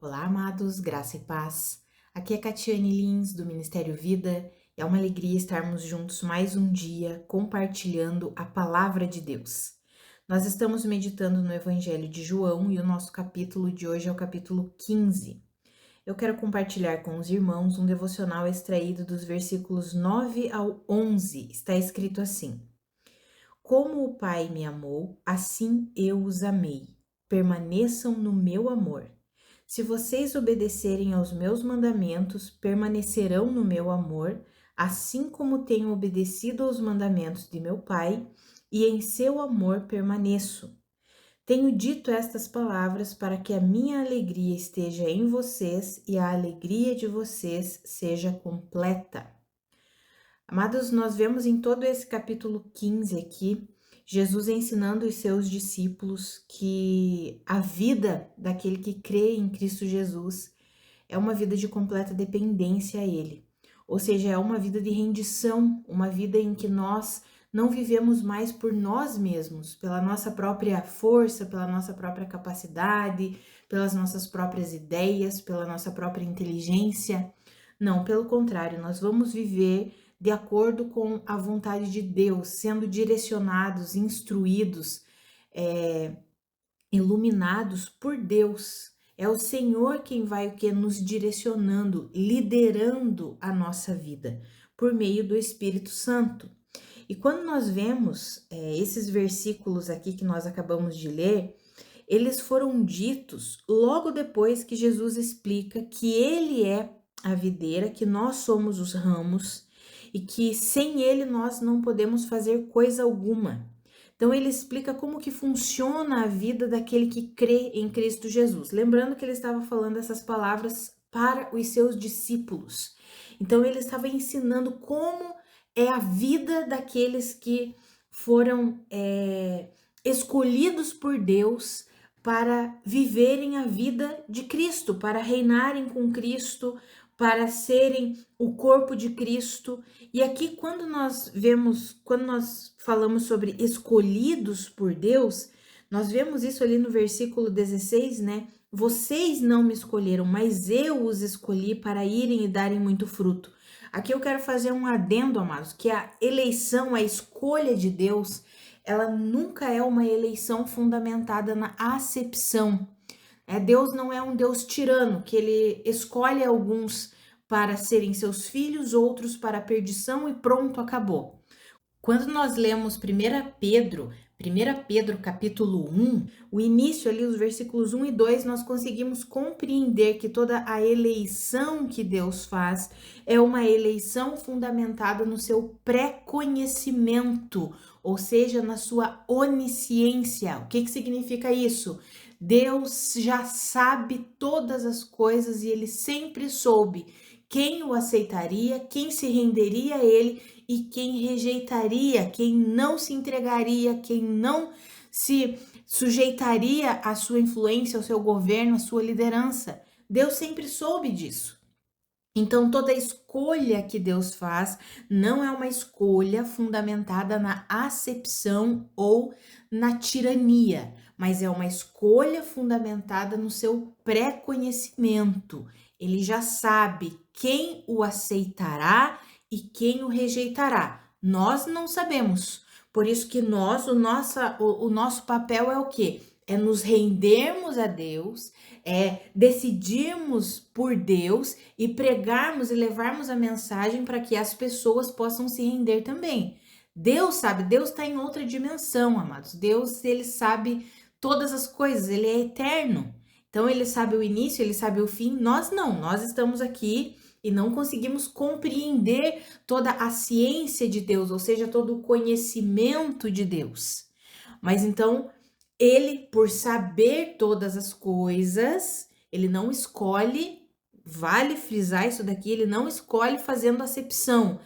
Olá, amados, graça e paz. Aqui é Catiane Lins, do Ministério Vida. É uma alegria estarmos juntos mais um dia, compartilhando a palavra de Deus. Nós estamos meditando no Evangelho de João e o nosso capítulo de hoje é o capítulo 15. Eu quero compartilhar com os irmãos um devocional extraído dos versículos 9 ao 11. Está escrito assim: Como o Pai me amou, assim eu os amei. Permaneçam no meu amor. Se vocês obedecerem aos meus mandamentos, permanecerão no meu amor, assim como tenho obedecido aos mandamentos de meu Pai, e em seu amor permaneço. Tenho dito estas palavras para que a minha alegria esteja em vocês e a alegria de vocês seja completa. Amados, nós vemos em todo esse capítulo 15 aqui, Jesus ensinando os seus discípulos que a vida daquele que crê em Cristo Jesus é uma vida de completa dependência a Ele. Ou seja, é uma vida de rendição, uma vida em que nós não vivemos mais por nós mesmos, pela nossa própria força, pela nossa própria capacidade, pelas nossas próprias ideias, pela nossa própria inteligência. Não, pelo contrário, nós vamos viver de acordo com a vontade de Deus, sendo direcionados, instruídos, iluminados por Deus. É o Senhor quem vai o que nos direcionando, liderando a nossa vida por meio do Espírito Santo. E quando nós vemos esses versículos aqui que nós acabamos de ler, eles foram ditos logo depois que Jesus explica que Ele é a videira, que nós somos os ramos e que sem Ele nós não podemos fazer coisa alguma. Então ele explica como que funciona a vida daquele que crê em Cristo Jesus. Lembrando que ele estava falando essas palavras para os seus discípulos. Então ele estava ensinando como é a vida daqueles que foram escolhidos por Deus para viverem a vida de Cristo, para reinarem com Cristo, para serem o corpo de Cristo. E aqui, quando nós falamos sobre escolhidos por Deus, nós vemos isso ali no versículo 16, né? Vocês não me escolheram, mas eu os escolhi para irem e darem muito fruto. Aqui eu quero fazer um adendo, amados, que a eleição, a escolha de Deus, ela nunca é uma eleição fundamentada na acepção. Deus não é um Deus tirano, que ele escolhe alguns para serem seus filhos, outros para a perdição e pronto, acabou. Quando nós lemos 1 Pedro capítulo 1, o início ali, os versículos 1 e 2, nós conseguimos compreender que toda a eleição que Deus faz é uma eleição fundamentada no seu pré-conhecimento, ou seja, na sua onisciência. O que significa isso? Deus já sabe todas as coisas e ele sempre soube quem o aceitaria, quem se renderia a ele e quem rejeitaria, quem não se entregaria, quem não se sujeitaria à sua influência, ao seu governo, à sua liderança. Deus sempre soube disso. Então, toda escolha que Deus faz não é uma escolha fundamentada na acepção ou na tirania, mas é uma escolha fundamentada no seu pré-conhecimento. Ele já sabe quem o aceitará e quem o rejeitará. Nós não sabemos. Por isso que o nosso papel é o quê? É nos rendermos a Deus, é decidirmos por Deus e pregarmos e levarmos a mensagem para que as pessoas possam se render também. Deus sabe, Deus está em outra dimensão, amados. Deus, ele sabe todas as coisas, ele é eterno. Então, ele sabe o início, ele sabe o fim. Nós não, nós estamos aqui e não conseguimos compreender toda a ciência de Deus, ou seja, todo o conhecimento de Deus. Mas então, ele, por saber todas as coisas, ele não escolhe, vale frisar isso daqui, ele não escolhe fazendo acepção.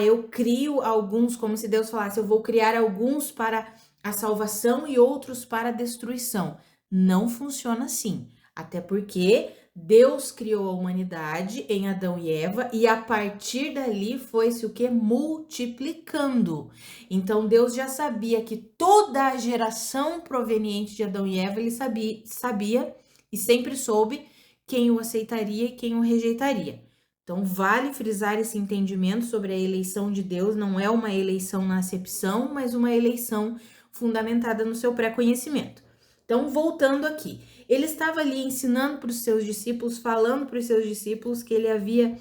Eu crio alguns, como se Deus falasse, eu vou criar alguns para a salvação e outros para a destruição. Não funciona assim, até porque Deus criou a humanidade em Adão e Eva e a partir dali foi-se o que? Multiplicando. Então Deus já sabia que toda a geração proveniente de Adão e Eva, ele sabia e sempre soube quem o aceitaria e quem o rejeitaria. Então, vale frisar esse entendimento sobre a eleição de Deus, não é uma eleição na acepção, mas uma eleição fundamentada no seu pré-conhecimento. Então, voltando aqui, ele estava ali ensinando para os seus discípulos, falando para os seus discípulos que ele havia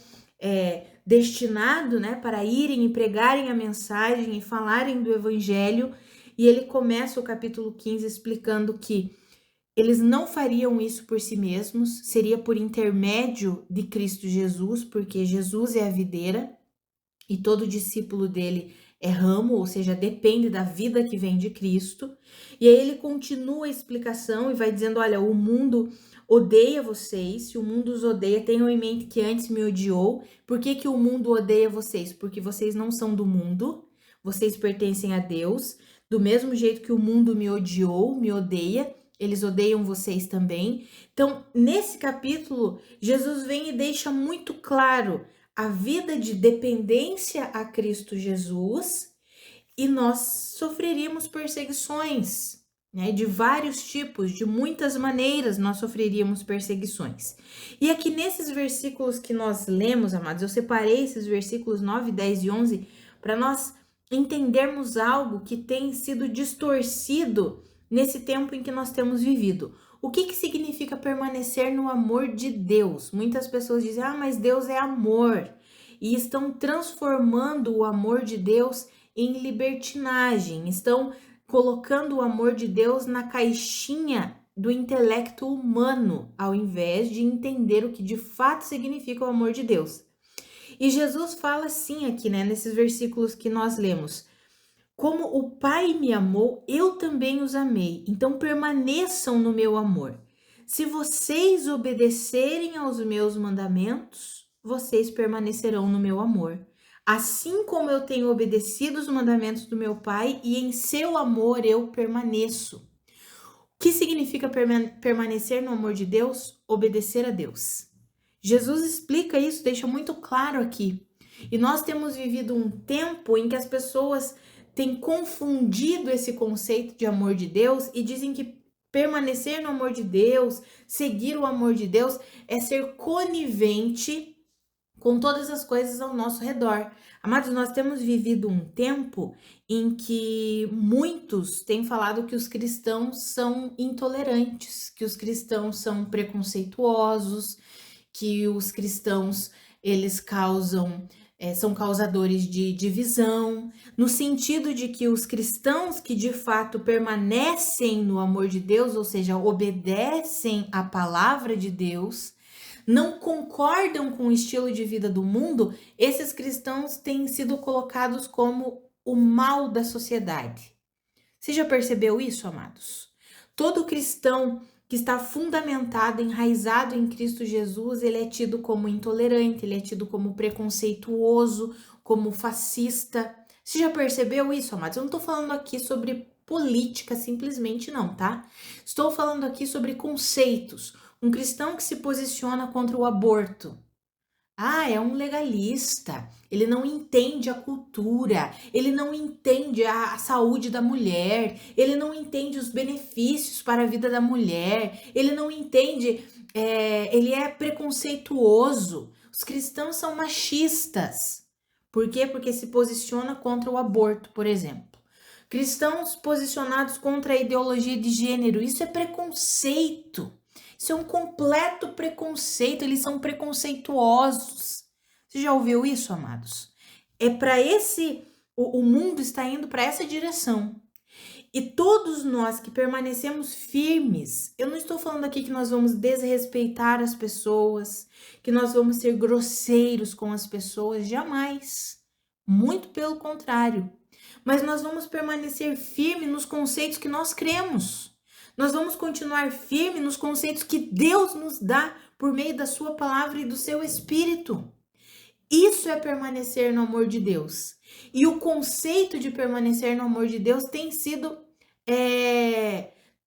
destinado, né, para irem e pregarem a mensagem e falarem do evangelho, e ele começa o capítulo 15 explicando que eles não fariam isso por si mesmos, seria por intermédio de Cristo Jesus, porque Jesus é a videira e todo discípulo dele é ramo, ou seja, depende da vida que vem de Cristo. E aí ele continua a explicação e vai dizendo, olha, o mundo odeia vocês, se o mundo os odeia, tenham em mente que antes me odiou. Por que que o mundo odeia vocês? Porque vocês não são do mundo, vocês pertencem a Deus, do mesmo jeito que o mundo me odiou, me odeia, eles odeiam vocês também. Então, nesse capítulo, Jesus vem e deixa muito claro a vida de dependência a Cristo Jesus, e nós sofreríamos perseguições, né? De vários tipos, de muitas maneiras nós sofreríamos perseguições. E aqui nesses versículos que nós lemos, amados, eu separei esses versículos 9, 10 e 11 para nós entendermos algo que tem sido distorcido nesse tempo em que nós temos vivido. O que significa permanecer no amor de Deus? Muitas pessoas dizem, mas Deus é amor. E estão transformando o amor de Deus em libertinagem. Estão colocando o amor de Deus na caixinha do intelecto humano, ao invés de entender o que de fato significa o amor de Deus. E Jesus fala assim aqui, né, nesses versículos que nós lemos. Como o Pai me amou, eu também os amei. Então permaneçam no meu amor. Se vocês obedecerem aos meus mandamentos, vocês permanecerão no meu amor. Assim como eu tenho obedecido os mandamentos do meu Pai e em seu amor eu permaneço. O que significa permanecer no amor de Deus? Obedecer a Deus. Jesus explica isso, deixa muito claro aqui. E nós temos vivido um tempo em que as pessoas têm confundido esse conceito de amor de Deus e dizem que permanecer no amor de Deus, seguir o amor de Deus, é ser conivente com todas as coisas ao nosso redor. Amados, nós temos vivido um tempo em que muitos têm falado que os cristãos são intolerantes, que os cristãos são preconceituosos, que os cristãos, eles são causadores de divisão, no sentido de que os cristãos que de fato permanecem no amor de Deus, ou seja, obedecem à palavra de Deus, não concordam com o estilo de vida do mundo, esses cristãos têm sido colocados como o mal da sociedade. Você já percebeu isso, amados? Todo cristão que está fundamentado, enraizado em Cristo Jesus, ele é tido como intolerante, ele é tido como preconceituoso, como fascista. Você já percebeu isso, amados? Eu não estou falando aqui sobre política simplesmente não, tá? Estou falando aqui sobre conceitos. Um cristão que se posiciona contra o aborto. É um legalista, ele não entende a cultura, ele não entende a saúde da mulher, ele não entende os benefícios para a vida da mulher, ele não entende, ele é preconceituoso. Os cristãos são machistas. Por quê? Porque se posiciona contra o aborto, por exemplo. Cristãos posicionados contra a ideologia de gênero, isso é preconceito. Isso é um completo preconceito, eles são preconceituosos. Você já ouviu isso, amados? O mundo está indo para essa direção. E todos nós que permanecemos firmes, eu não estou falando aqui que nós vamos desrespeitar as pessoas, que nós vamos ser grosseiros com as pessoas, jamais. Muito pelo contrário. Mas nós vamos permanecer firmes nos conceitos que nós cremos. Nós vamos continuar firmes nos conceitos que Deus nos dá por meio da sua palavra e do seu Espírito. Isso é permanecer no amor de Deus. E o conceito de permanecer no amor de Deus tem sido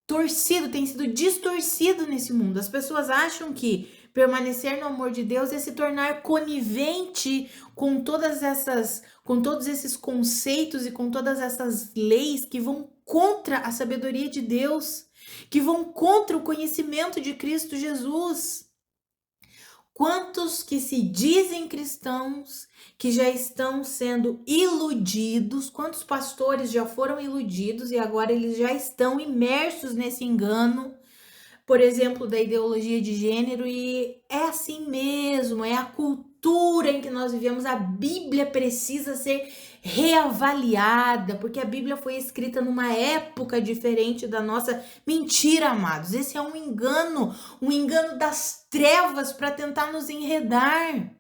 torcido, tem sido distorcido nesse mundo. As pessoas acham que permanecer no amor de Deus é se tornar conivente com todos esses conceitos e com todas essas leis que vão contra a sabedoria de Deus, que vão contra o conhecimento de Cristo Jesus. Quantos que se dizem cristãos que já estão sendo iludidos, quantos pastores já foram iludidos e agora eles já estão imersos nesse engano, por exemplo, da ideologia de gênero, e é assim mesmo, é a cultura em que nós vivemos. A Bíblia precisa ser reavaliada, porque a Bíblia foi escrita numa época diferente da nossa. Mentira, amados, esse é um engano das trevas para tentar nos enredar.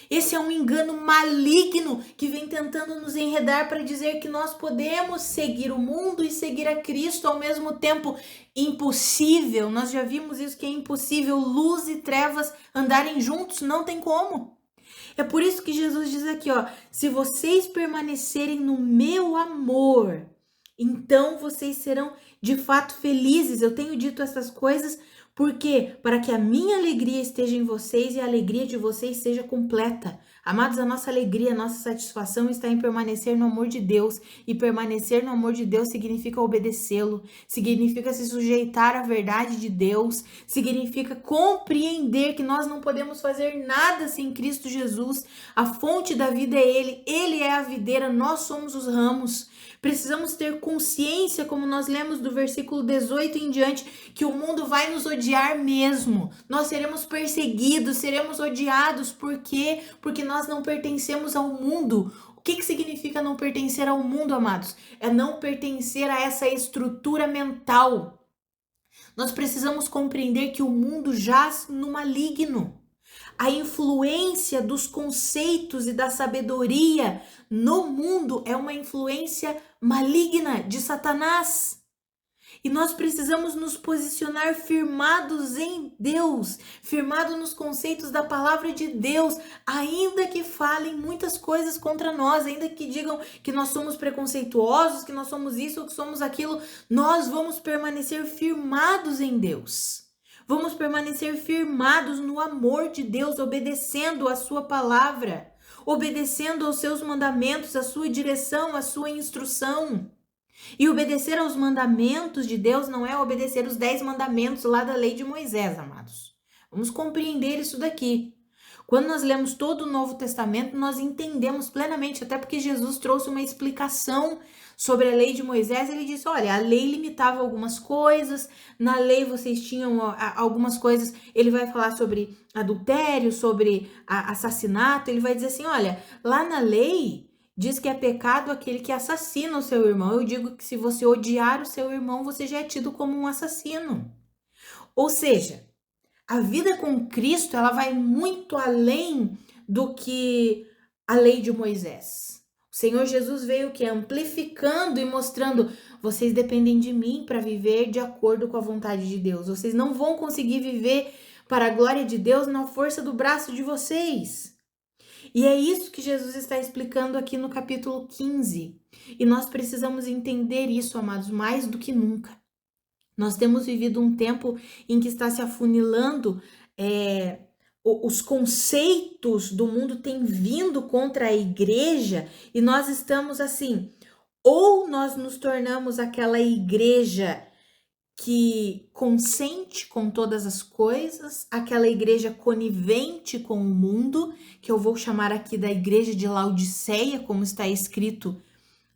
Esse é um engano maligno que vem tentando nos enredar para dizer que nós podemos seguir o mundo e seguir a Cristo ao mesmo tempo. Impossível, nós já vimos isso, que é impossível luz e trevas andarem juntos, não tem como. É por isso que Jesus diz aqui, ó, se vocês permanecerem no meu amor, então vocês serão de fato felizes. Eu tenho dito essas coisas porque para que a minha alegria esteja em vocês e a alegria de vocês seja completa. Amados, a nossa alegria, a nossa satisfação está em permanecer no amor de Deus. E permanecer no amor de Deus significa obedecê-lo, significa se sujeitar à verdade de Deus, significa compreender que nós não podemos fazer nada sem Cristo Jesus. A fonte da vida é Ele é a videira, nós somos os ramos. Precisamos ter consciência, como nós lemos do versículo 18 em diante, que o mundo vai nos odiar mesmo. Nós seremos perseguidos, seremos odiados. Por quê? Porque nós não pertencemos ao mundo. O que significa não pertencer ao mundo, amados? É não pertencer a essa estrutura mental. Nós precisamos compreender que o mundo jaz no maligno. A influência dos conceitos e da sabedoria no mundo é uma influência maligna de Satanás. E nós precisamos nos posicionar firmados em Deus, firmados nos conceitos da palavra de Deus, ainda que falem muitas coisas contra nós, ainda que digam que nós somos preconceituosos, que nós somos isso ou que somos aquilo, nós vamos permanecer firmados em Deus. Vamos permanecer firmados no amor de Deus, obedecendo a sua palavra, obedecendo aos seus mandamentos, a sua direção, a sua instrução. E obedecer aos mandamentos de Deus não é obedecer os 10 mandamentos lá da lei de Moisés, amados. Vamos compreender isso daqui. Quando nós lemos todo o Novo Testamento, nós entendemos plenamente, até porque Jesus trouxe uma explicação sobre a lei de Moisés. Ele disse, olha, a lei limitava algumas coisas, na lei vocês tinham algumas coisas, ele vai falar sobre adultério, sobre assassinato, ele vai dizer assim, olha, lá na lei diz que é pecado aquele que assassina o seu irmão. Eu digo que se você odiar o seu irmão, você já é tido como um assassino. Ou seja, a vida com Cristo, ela vai muito além do que a lei de Moisés. O Senhor Jesus veio que amplificando e mostrando, vocês dependem de mim para viver de acordo com a vontade de Deus. Vocês não vão conseguir viver para a glória de Deus na força do braço de vocês. E é isso que Jesus está explicando aqui no capítulo 15. E nós precisamos entender isso, amados, mais do que nunca. Nós temos vivido um tempo em que está se afunilando, os conceitos do mundo têm vindo contra a igreja e nós estamos assim, ou nós nos tornamos aquela igreja que consente com todas as coisas, aquela igreja conivente com o mundo, que eu vou chamar aqui da igreja de Laodiceia, como está escrito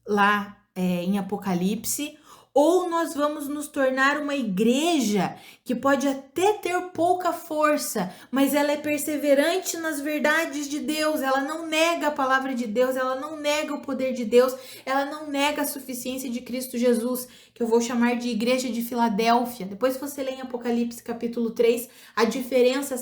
lá em Apocalipse, ou nós vamos nos tornar uma igreja que pode até ter pouca força, mas ela é perseverante nas verdades de Deus, ela não nega a palavra de Deus, ela não nega o poder de Deus, ela não nega a suficiência de Cristo Jesus, que eu vou chamar de igreja de Filadélfia. Depois você lê em Apocalipse capítulo 3, a diferença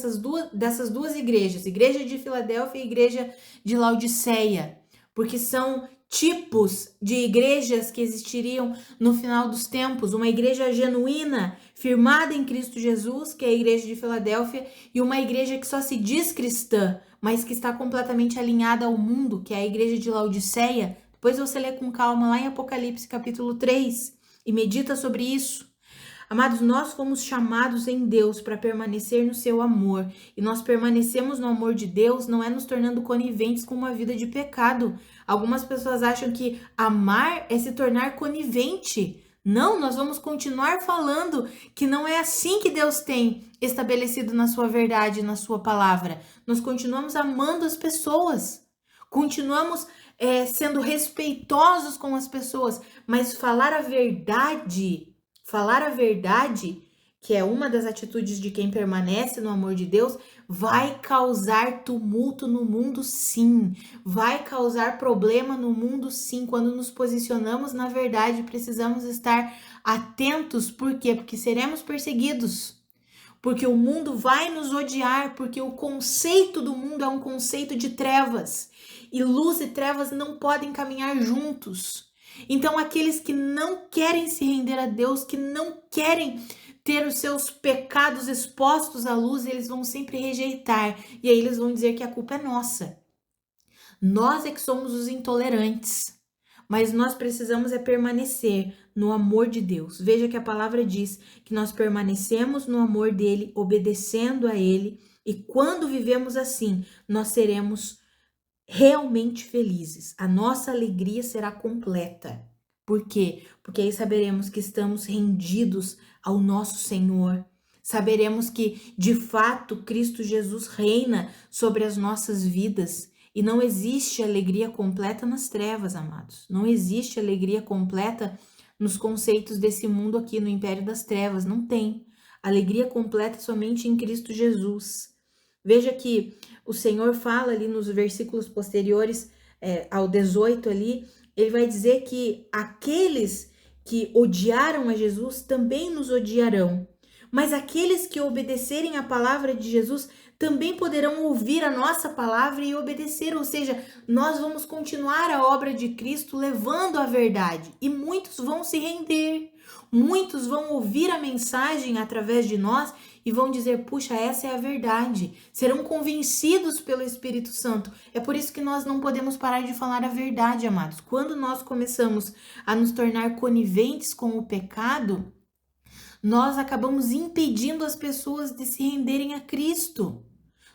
dessas duas igrejas, igreja de Filadélfia e igreja de Laodiceia, porque são tipos de igrejas que existiriam no final dos tempos, uma igreja genuína, firmada em Cristo Jesus, que é a igreja de Filadélfia, e uma igreja que só se diz cristã, mas que está completamente alinhada ao mundo, que é a igreja de Laodiceia. Depois você lê com calma lá em Apocalipse capítulo 3 e medita sobre isso. Amados, nós fomos chamados em Deus para permanecer no seu amor. E nós permanecemos no amor de Deus não é nos tornando coniventes com uma vida de pecado. Algumas pessoas acham que amar é se tornar conivente. Não, nós vamos continuar falando que não é assim que Deus tem estabelecido na sua verdade, na sua palavra. Nós continuamos amando as pessoas, continuamos sendo respeitosos com as pessoas, mas falar a verdade, que é uma das atitudes de quem permanece no amor de Deus, vai causar tumulto no mundo, sim. Vai causar problema no mundo, sim. Quando nos posicionamos na verdade, precisamos estar atentos. Por quê? Porque seremos perseguidos. Porque o mundo vai nos odiar, porque o conceito do mundo é um conceito de trevas. E luz e trevas não podem caminhar juntos. Então, aqueles que não querem se render a Deus, que não querem ter os seus pecados expostos à luz, eles vão sempre rejeitar. E aí eles vão dizer que a culpa é nossa. Nós é que somos os intolerantes. Mas nós precisamos permanecer no amor de Deus. Veja que a palavra diz que nós permanecemos no amor dele, obedecendo a ele. E quando vivemos assim, nós seremos realmente felizes. A nossa alegria será completa. Por quê? Porque aí saberemos que estamos rendidos ao nosso Senhor. Saberemos que, de fato, Cristo Jesus reina sobre as nossas vidas. E não existe alegria completa nas trevas, amados. Não existe alegria completa nos conceitos desse mundo aqui, no império das trevas. Não tem. Alegria completa somente em Cristo Jesus. Veja que o Senhor fala ali nos versículos posteriores ao 18 ali, ele vai dizer que aqueles que odiaram a Jesus também nos odiarão. Mas aqueles que obedecerem à palavra de Jesus também poderão ouvir a nossa palavra e obedecer, ou seja, nós vamos continuar a obra de Cristo levando a verdade e muitos vão se render, muitos vão ouvir a mensagem através de nós e vão dizer, puxa, essa é a verdade, serão convencidos pelo Espírito Santo. É por isso que nós não podemos parar de falar a verdade, amados. Quando nós começamos a nos tornar coniventes com o pecado, nós acabamos impedindo as pessoas de se renderem a Cristo.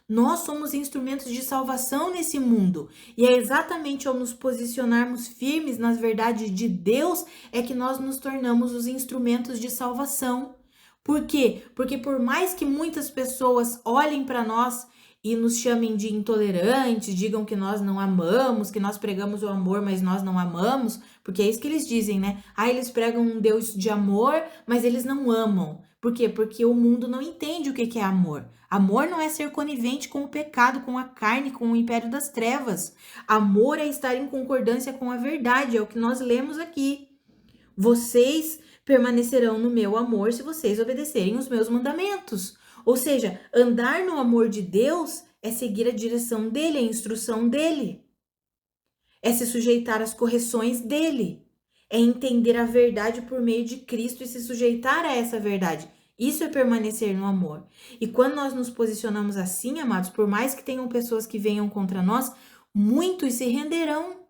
Nós somos instrumentos de salvação nesse mundo. E é exatamente ao nos posicionarmos firmes nas verdades de Deus é que nós nos tornamos os instrumentos de salvação. Por quê? Porque por mais que muitas pessoas olhem para nós e nos chamem de intolerantes, digam que nós não amamos, que nós pregamos o amor, mas nós não amamos, porque é isso que eles dizem, né? Ah, eles pregam um Deus de amor, mas eles não amam. Por quê? Porque o mundo não entende o que é amor. Amor não é ser conivente com o pecado, com a carne, com o império das trevas. Amor é estar em concordância com a verdade, é o que nós lemos aqui. Vocês permanecerão no meu amor se vocês obedecerem os meus mandamentos. Ou seja, andar no amor de Deus é seguir a direção dele, a instrução dele. É se sujeitar às correções dele. É entender a verdade por meio de Cristo e se sujeitar a essa verdade. Isso é permanecer no amor. E quando nós nos posicionamos assim, amados, por mais que tenham pessoas que venham contra nós, muitos se renderão,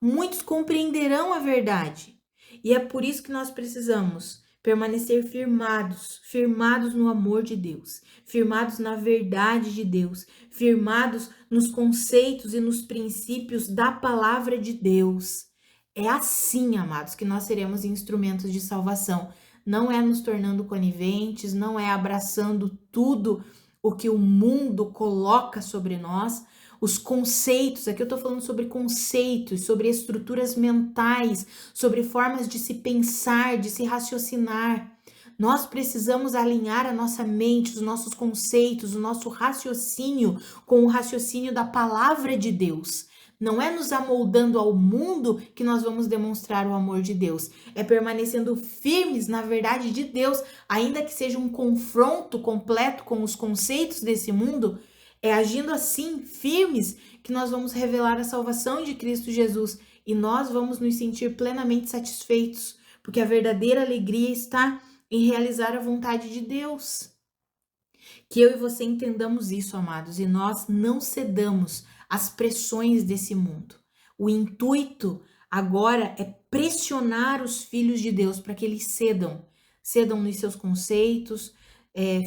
muitos compreenderão a verdade. E é por isso que nós precisamos permanecer firmados no amor de Deus, firmados na verdade de Deus, firmados nos conceitos e nos princípios da palavra de Deus. É assim, amados, que nós seremos instrumentos de salvação. Não é nos tornando coniventes, não é abraçando tudo o que o mundo coloca sobre nós, os conceitos, aqui eu tô falando sobre conceitos, sobre estruturas mentais, sobre formas de se pensar, de se raciocinar. Nós precisamos alinhar a nossa mente, os nossos conceitos, o nosso raciocínio com o raciocínio da palavra de Deus. Não é nos amoldando ao mundo que nós vamos demonstrar o amor de Deus. É permanecendo firmes na verdade de Deus, ainda que seja um confronto completo com os conceitos desse mundo. É agindo assim, firmes, que nós vamos revelar a salvação de Cristo Jesus e nós vamos nos sentir plenamente satisfeitos, porque a verdadeira alegria está em realizar a vontade de Deus. Que eu e você entendamos isso, amados, e nós não cedamos às pressões desse mundo. O intuito agora é pressionar os filhos de Deus para que eles cedam nos seus conceitos,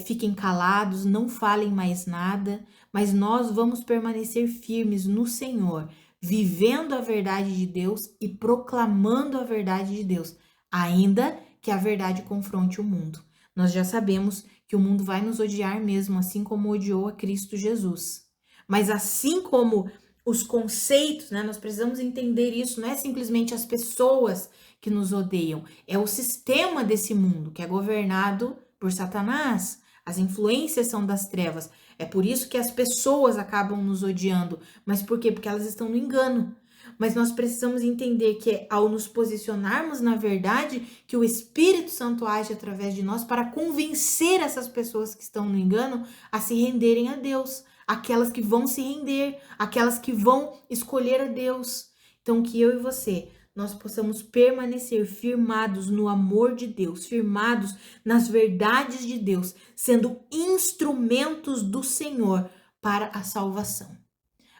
fiquem calados, não falem mais nada, mas nós vamos permanecer firmes no Senhor, vivendo a verdade de Deus e proclamando a verdade de Deus, ainda que a verdade confronte o mundo. Nós já sabemos que o mundo vai nos odiar mesmo, assim como odiou a Cristo Jesus. Mas assim como os conceitos, né, nós precisamos entender isso, não é simplesmente as pessoas que nos odeiam, é o sistema desse mundo que é governado por Satanás. As influências são das trevas. É por isso que as pessoas acabam nos odiando. Mas por quê? Porque elas estão no engano. Mas nós precisamos entender que ao nos posicionarmos na verdade, que o Espírito Santo age através de nós para convencer essas pessoas que estão no engano a se renderem a Deus, aquelas que vão se render, aquelas que vão escolher a Deus. Então que eu e você nós possamos permanecer firmados no amor de Deus, firmados nas verdades de Deus, sendo instrumentos do Senhor para a salvação.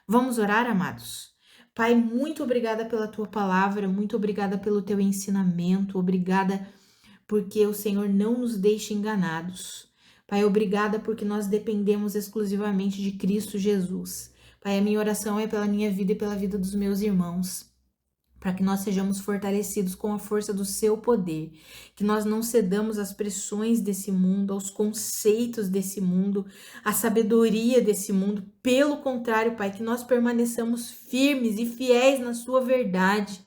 Vamos orar, amados? Pai, muito obrigada pela tua palavra, muito obrigada pelo teu ensinamento, obrigada porque o Senhor não nos deixa enganados. Pai, obrigada porque nós dependemos exclusivamente de Cristo Jesus. Pai, a minha oração é pela minha vida e pela vida dos meus irmãos, para que nós sejamos fortalecidos com a força do seu poder, que nós não cedamos às pressões desse mundo, aos conceitos desse mundo, à sabedoria desse mundo. Pelo contrário, Pai, que nós permaneçamos firmes e fiéis na sua verdade.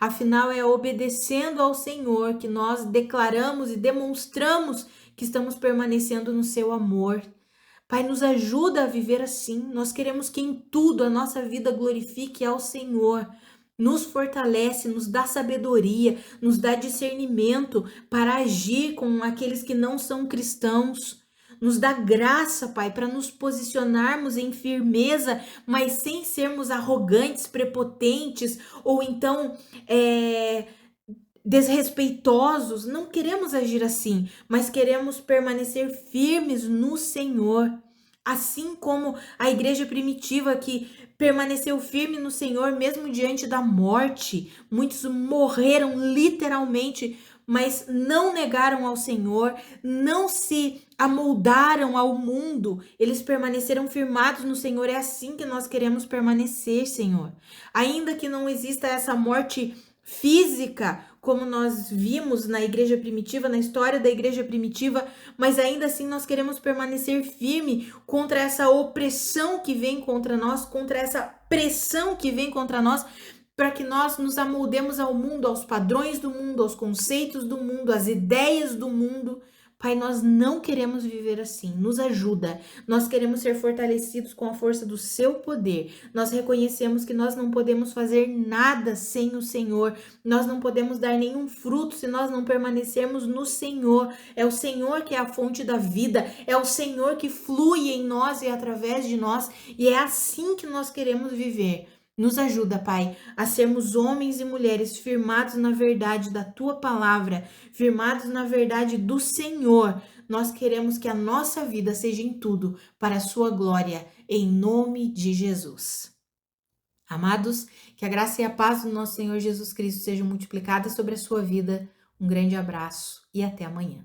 Afinal, é obedecendo ao Senhor que nós declaramos e demonstramos que estamos permanecendo no seu amor. Pai, nos ajuda a viver assim. Nós queremos que em tudo a nossa vida glorifique ao Senhor. Nos fortalece, nos dá sabedoria, nos dá discernimento para agir com aqueles que não são cristãos. Nos dá graça, Pai, para nos posicionarmos em firmeza, mas sem sermos arrogantes, prepotentes ou então desrespeitosos. Não queremos agir assim, mas queremos permanecer firmes no Senhor. Assim como a igreja primitiva que permaneceu firme no Senhor mesmo diante da morte. Muitos morreram literalmente, mas não negaram ao Senhor, não se amoldaram ao mundo. Eles permaneceram firmados no Senhor. É assim que nós queremos permanecer, Senhor. Ainda que não exista essa morte física, como nós vimos na igreja primitiva, na história da igreja primitiva, mas ainda assim nós queremos permanecer firme contra essa opressão que vem contra nós, contra essa pressão que vem contra nós, para que nós nos amoldemos ao mundo, aos padrões do mundo, aos conceitos do mundo, às ideias do mundo. Pai, nós não queremos viver assim, nos ajuda. Nós queremos ser fortalecidos com a força do seu poder. Nós reconhecemos que nós não podemos fazer nada sem o Senhor. Nós não podemos dar nenhum fruto se nós não permanecermos no Senhor. É o Senhor que é a fonte da vida. É o Senhor que flui em nós e através de nós. E é assim que nós queremos viver. Nos ajuda, Pai, a sermos homens e mulheres firmados na verdade da Tua palavra, firmados na verdade do Senhor. Nós queremos que a nossa vida seja em tudo para a Sua glória, em nome de Jesus. Amados, que a graça e a paz do nosso Senhor Jesus Cristo sejam multiplicadas sobre a sua vida. Um grande abraço e até amanhã.